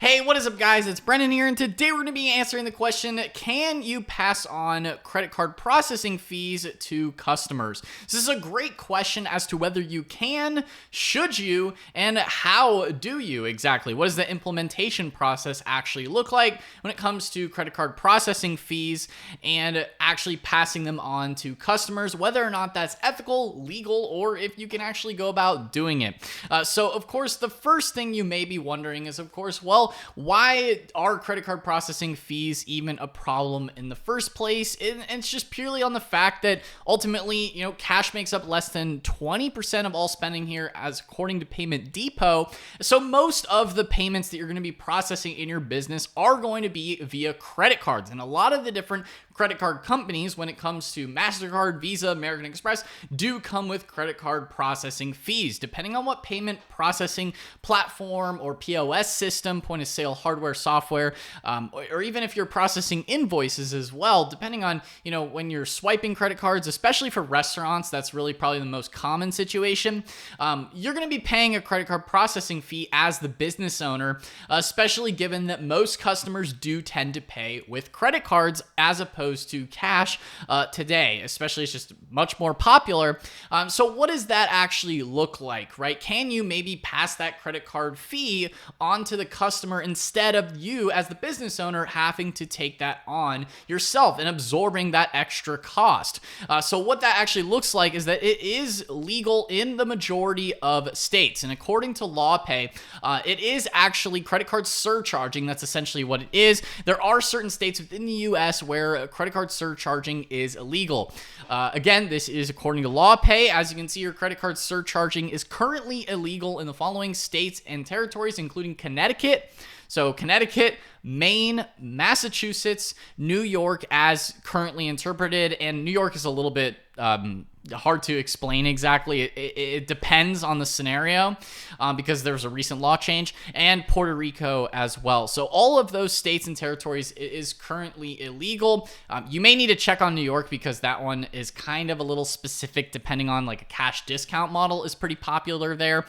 Hey, what is up, guys? It's Brennan here, and today we're going to be answering the question, can you pass on credit card processing fees to customers? This is a great question as to whether you can, should you, and how do you exactly? What does the implementation process actually look like when it comes to credit card processing fees and actually passing them on to customers, whether or not that's ethical, legal, or if you can actually go about doing it. So, of course, the first thing you may be wondering is, of course, well, why are credit card processing fees even a problem in the first place? And it's just purely on the fact that ultimately, cash makes up less than 20% of all spending here, as according to Payment Depot. So most of the payments that you're going to be processing in your business are going to be via credit cards. And a lot of the different credit card companies, when it comes to MasterCard, Visa, American Express, do come with credit card processing fees. Depending on what payment processing platform or POS system, point of sale hardware, software, or even if you're processing invoices as well, depending on, when you're swiping credit cards, especially for restaurants, that's really probably the most common situation. You're going to be paying a credit card processing fee as the business owner, especially given that most customers do tend to pay with credit cards as opposed to cash today, especially it's just much more popular. So what does that actually look like, right? Can you maybe pass that credit card fee on to the customer instead of you as the business owner having to take that on yourself and absorbing that extra cost? So what that actually looks like is that it is legal in the majority of states. And according to LawPay, it is actually credit card surcharging. That's essentially what it is. There are certain states within the U.S. where credit card surcharging is illegal. Again, this is according to LawPay. As you can see, your credit card surcharging is currently illegal in the following states and territories, including Connecticut. So Connecticut, Maine, Massachusetts, New York as currently interpreted, and New York is a little bit hard to explain exactly. It depends on the scenario because there's a recent law change, and Puerto Rico as well. So all of those states and territories is currently illegal. You may need to check on New York because that one is kind of a little specific depending on like a cash discount model is pretty popular there.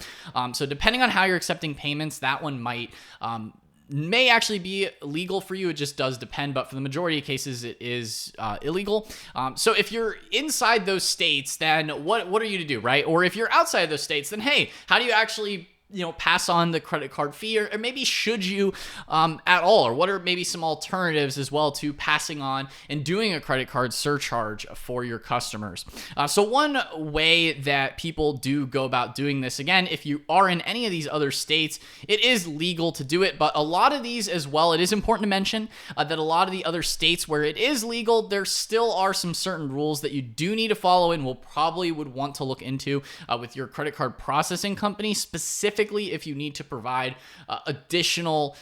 So depending on how you're accepting payments, that one may actually be legal for you. It just does depend, but for the majority of cases, it is illegal. So if you're inside those states, then what are you to do, right? Or if you're outside of those states, then hey, how do you actually pass on the credit card fee, or maybe should you at all, or what are maybe some alternatives as well to passing on and doing a credit card surcharge for your customers? So one way that people do go about doing this, again, if you are in any of these other states, it is legal to do it, but a lot of these as well, it is important to mention that a lot of the other states where it is legal, there still are some certain rules that you do need to follow and will probably would want to look into with your credit card processing company, specifically if you need to provide additional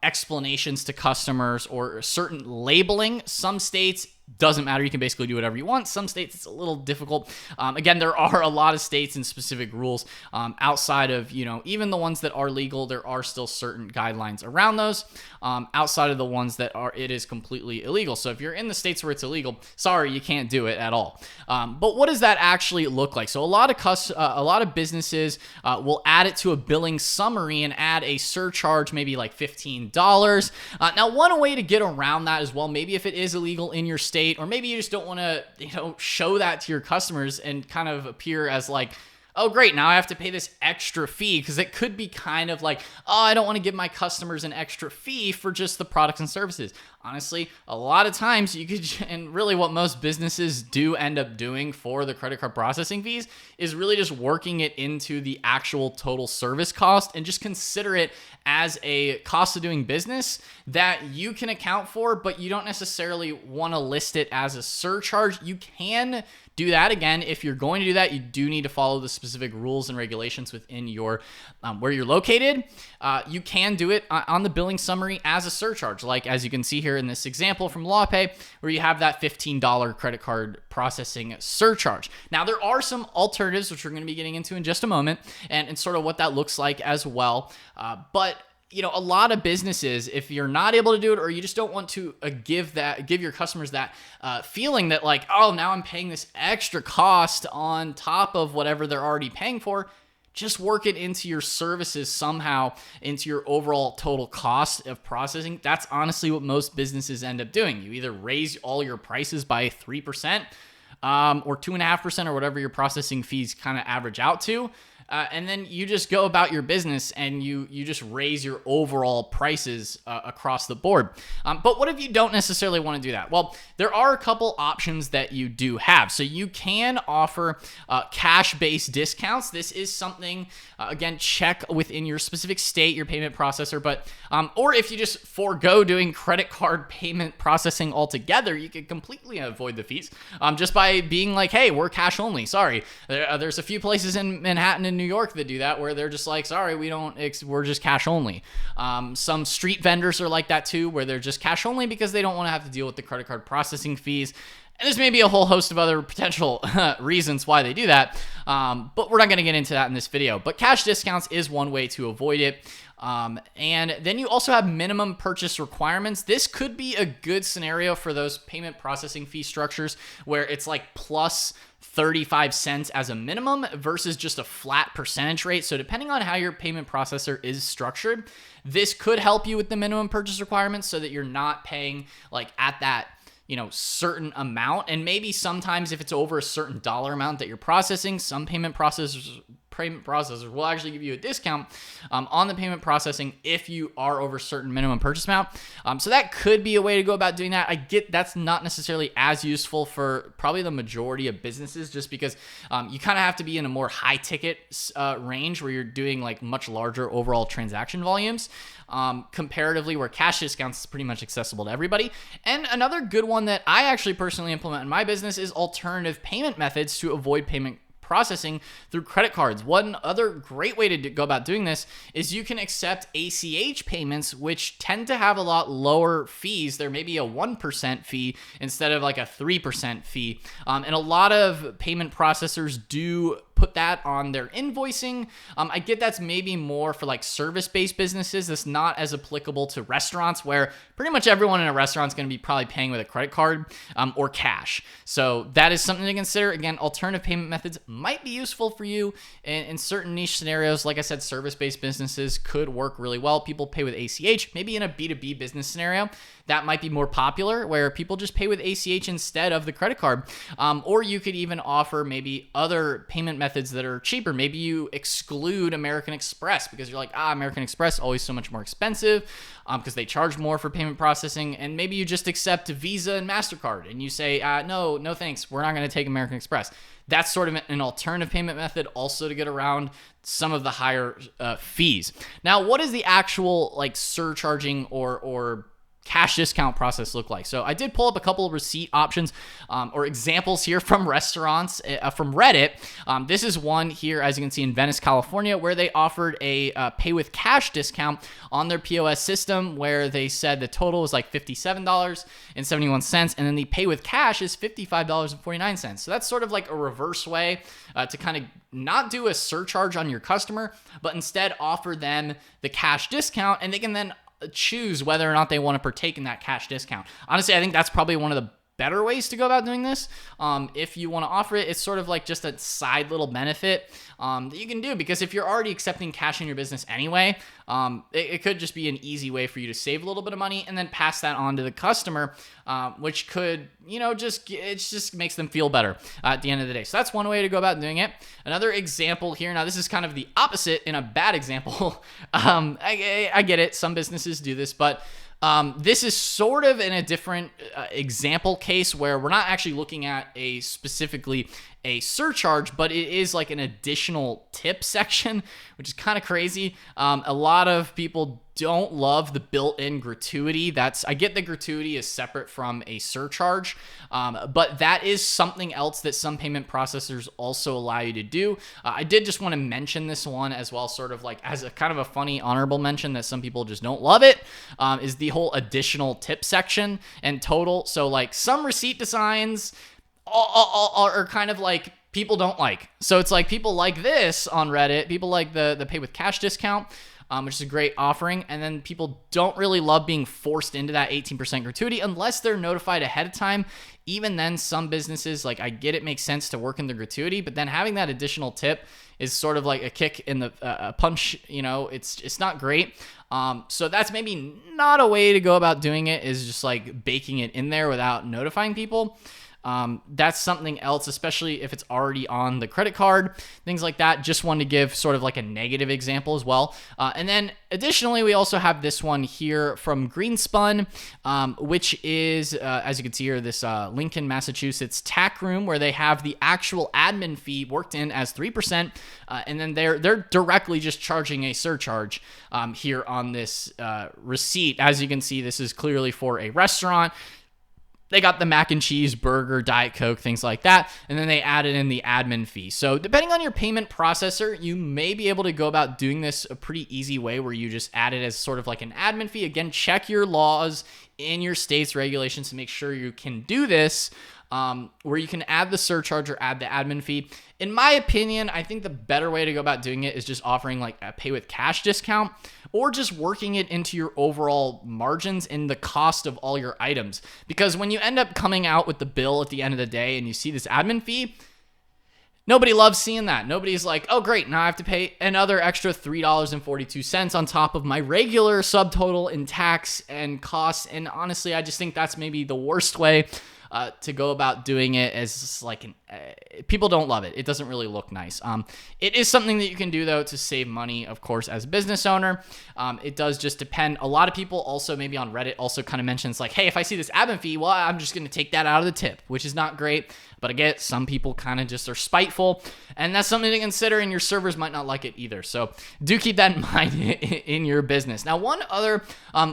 explanations to customers or certain labeling. Some states, doesn't matter. You can basically do whatever you want. Some states, it's a little difficult. Again, there are a lot of states and specific rules outside of, even the ones that are legal, there are still certain guidelines around those outside of the ones that it is completely illegal. So if you're in the states where it's illegal, sorry, you can't do it at all. But what does that actually look like? So a lot of businesses will add it to a billing summary and add a surcharge, maybe like $15. Now, one way to get around that as well, maybe if it is illegal in your state, or maybe you just don't want to, show that to your customers and kind of appear as like, oh, great, now I have to pay this extra fee, because it could be kind of like, oh, I don't want to give my customers an extra fee for just the products and services. Honestly, a lot of times you could, and really what most businesses do end up doing for the credit card processing fees is really just working it into the actual total service cost and just consider it as a cost of doing business that you can account for, but you don't necessarily want to list it as a surcharge. You can do that. Again, if you're going to do that, you do need to follow the specific rules and regulations within your where you're located. You can do it on the billing summary as a surcharge, like as you can see here in this example from LawPay, where you have that $15 credit card processing surcharge. Now, there are some alternatives, which we're going to be getting into in just a moment, and sort of what that looks like as well. But a lot of businesses, if you're not able to do it, or you just don't want to give your customers that feeling that like, oh, now I'm paying this extra cost on top of whatever they're already paying for, just work it into your services somehow, into your overall total cost of processing. That's honestly what most businesses end up doing. You either raise all your prices by 3%, or 2.5%, or whatever your processing fees kind of average out to. And then you just go about your business and you just raise your overall prices across the board. But what if you don't necessarily want to do that? Well, there are a couple options that you do have. So you can offer cash-based discounts. This is something, again, check within your specific state, your payment processor. But or if you just forego doing credit card payment processing altogether, you could completely avoid the fees just by being like, hey, we're cash only. Sorry. There's a few places in Manhattan and New York that do that, where they're just like, sorry, we're just cash only. Some street vendors are like that too, where they're just cash only because they don't want to have to deal with the credit card processing fees. And there's maybe a whole host of other potential reasons why they do that, but we're not going to get into that in this video. But cash discounts is one way to avoid it. And then you also have minimum purchase requirements. This could be a good scenario for those payment processing fee structures where it's like plus 35 cents as a minimum versus just a flat percentage rate. So depending on how your payment processor is structured, this could help you with the minimum purchase requirements so that you're not paying like at that certain amount. And maybe sometimes if it's over a certain dollar amount that you're processing, some payment processors will actually give you a discount on the payment processing if you are over a certain minimum purchase amount. So that could be a way to go about doing that. I get that's not necessarily as useful for probably the majority of businesses, just because you kind of have to be in a more high ticket range where you're doing like much larger overall transaction volumes. Comparatively, where cash discounts is pretty much accessible to everybody. And another good one that I actually personally implement in my business is alternative payment methods to avoid payment processing through credit cards. One other great way to go about doing this is you can accept ACH payments, which tend to have a lot lower fees. There may be a 1% fee instead of like a 3% fee. And a lot of payment processors do put that on their invoicing. I get that's maybe more for like service-based businesses. That's not as applicable to restaurants, where pretty much everyone in a restaurant is going to be probably paying with a credit card or cash. So that is something to consider. Again, alternative payment methods might be useful for you in certain niche scenarios. Like I said, service-based businesses could work really well. People pay with ACH. Maybe in a B2B business scenario, that might be more popular, where people just pay with ACH instead of the credit card. Or you could even offer maybe other payment methods that are cheaper. Maybe you exclude American Express because you're like, American Express always so much more expensive because they charge more for payment processing. And maybe you just accept Visa and MasterCard and you say, no thanks, we're not going to take American Express. That's sort of an alternative payment method also to get around some of the higher fees. Now, what is the actual like surcharging or cash discount process look like? So I did pull up a couple of receipt options or examples here from restaurants from Reddit. This is one here, as you can see, in Venice, California, where they offered a pay with cash discount on their POS system, where they said the total was like $57.71, and then the pay with cash is $55.49. So that's sort of like a reverse way to kind of not do a surcharge on your customer, but instead offer them the cash discount, and they can then choose whether or not they want to partake in that cash discount. Honestly, I think that's probably one of the better ways to go about doing this. If you want to offer it, it's sort of like just a side little benefit that you can do, because if you're already accepting cash in your business anyway, it could just be an easy way for you to save a little bit of money and then pass that on to the customer, which could, just makes them feel better at the end of the day. So that's one way to go about doing it. Another example here. Now, this is kind of the opposite in a bad example. I get it. Some businesses do this, but this is sort of in a different example case where we're not actually looking at specifically a surcharge, but it is like an additional tip section, which is kind of crazy. A lot of people don't love the built-in gratuity. I get the gratuity is separate from a surcharge, but that is something else that some payment processors also allow you to do. I did just want to mention this one as well, sort of like as a kind of a funny honorable mention that some people just don't love it, is the whole additional tip section and total. So like some receipt designs are kind of like people don't like. So it's like people like this on Reddit, people like the pay with cash discount. which is a great offering. And then people don't really love being forced into that 18% gratuity unless they're notified ahead of time. Even then, some businesses, like, I get it makes sense to work in the gratuity, but then having that additional tip is sort of like a kick in the punch. It's not great. So that's maybe not a way to go about doing it, is just like baking it in there without notifying people. That's something else, especially if it's already on the credit card, things like that. Just wanted to give sort of like a negative example as well. And then additionally, we also have this one here from Greenspun, which is, as you can see here, this Lincoln, Massachusetts tack room, where they have the actual admin fee worked in as 3%. And then they're directly just charging a surcharge here on this receipt. As you can see, this is clearly for a restaurant. They got the mac and cheese, burger, Diet Coke, things like that, and then they added in the admin fee. So depending on your payment processor, you may be able to go about doing this a pretty easy way, where you just add it as sort of like an admin fee. Again, check your laws in your state's regulations to make sure you can do this, where you can add the surcharge or add the admin fee. In my opinion, I think the better way to go about doing it is just offering like a pay with cash discount, or just working it into your overall margins in the cost of all your items. Because when you end up coming out with the bill at the end of the day and you see this admin fee, nobody loves seeing that. Nobody's like, oh great, now I have to pay another extra $3.42 on top of my regular subtotal in tax and costs. And honestly, I just think that's maybe the worst way to go about doing it, as like people don't love it. It doesn't really look nice. It is something that you can do though to save money, of course, as a business owner. It does just depend. A lot of people also maybe on Reddit also kind of mentions like, hey, if I see this admin fee, well, I'm just going to take that out of the tip, which is not great. But again, some people kind of just are spiteful, and that's something to consider, and your servers might not like it either. So do keep that in mind in your business. Now, one other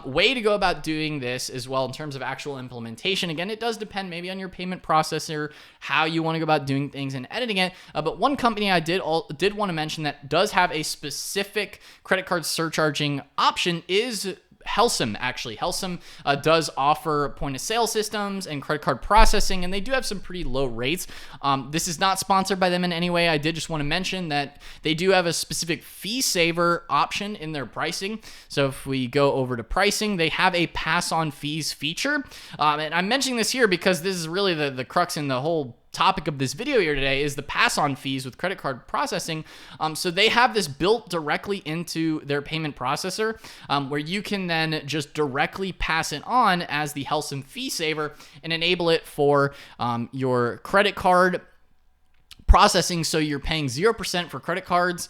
way to go about doing this as well in terms of actual implementation, again, it does depend maybe on your payment processor, how you want to go about doing things and editing it. But one company I did want to mention that does have a specific credit card surcharging option is Helsum. Actually, Helsum does offer point of sale systems and credit card processing, and they do have some pretty low rates. This is not sponsored by them in any way. I did just want to mention that they do have a specific fee saver option in their pricing. So if we go over to pricing, they have a pass on fees feature. And I'm mentioning this here because this is really the crux in the whole topic of this video here today, is the pass on fees with credit card processing. So they have this built directly into their payment processor, where you can then just directly pass it on as the Helsum fee saver and enable it for your credit card processing. So you're paying 0% for credit cards,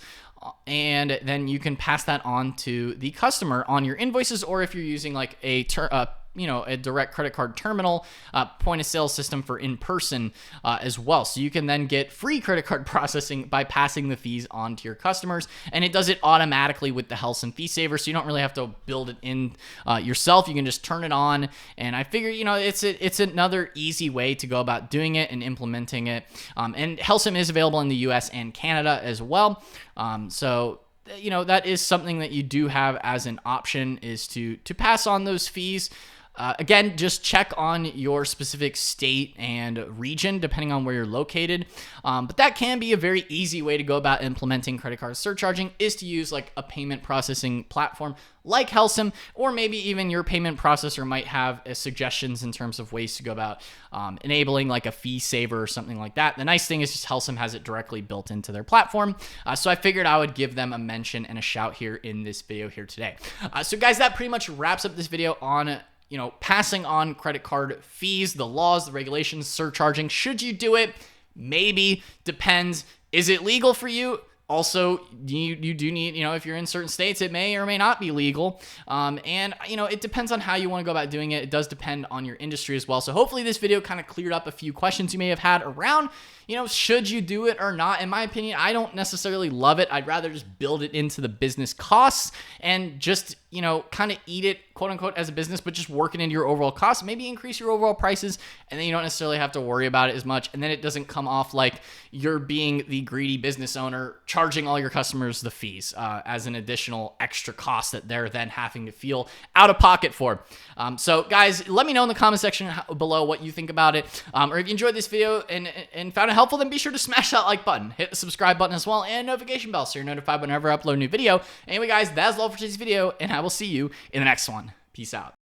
and then you can pass that on to the customer on your invoices, or if you're using like a direct credit card terminal, point of sale system for in-person as well. So you can then get free credit card processing by passing the fees on to your customers, and it does it automatically with the Helsum fee saver, so you don't really have to build it in yourself. You can just turn it on, and I figure, it's another easy way to go about doing it and implementing it. And Helsum is available in the US and Canada as well. So that is something that you do have as an option, is to pass on those fees. Again, just check on your specific state and region, depending on where you're located. But that can be a very easy way to go about implementing credit card surcharging, is to use like a payment processing platform like Helsum, or maybe even your payment processor might have suggestions in terms of ways to go about enabling like a fee saver or something like that. The nice thing is just Helsum has it directly built into their platform. So I figured I would give them a mention and a shout here in this video here today. So guys, that pretty much wraps up this video on passing on credit card fees, the laws, the regulations, surcharging. Should you do it? Maybe. Depends. Is it legal for you? Also, you do need, if you're in certain states, it may or may not be legal. And, it depends on how you want to go about doing it. It does depend on your industry as well. So hopefully this video kind of cleared up a few questions you may have had around, should you do it or not? In my opinion, I don't necessarily love it. I'd rather just build it into the business costs and just, kind of eat it, quote unquote, as a business, but just work it into your overall costs, maybe increase your overall prices, and then you don't necessarily have to worry about it as much. And then it doesn't come off like you're being the greedy business owner, charging charging all your customers the fees as an additional extra cost that they're then having to feel out of pocket for. So guys, let me know in the comment section below what you think about it. Or if you enjoyed this video and found it helpful, then be sure to smash that like button, hit the subscribe button as well, and notification bell so you're notified whenever I upload a new video. Anyway guys, that's all for today's video, and I will see you in the next one. Peace out.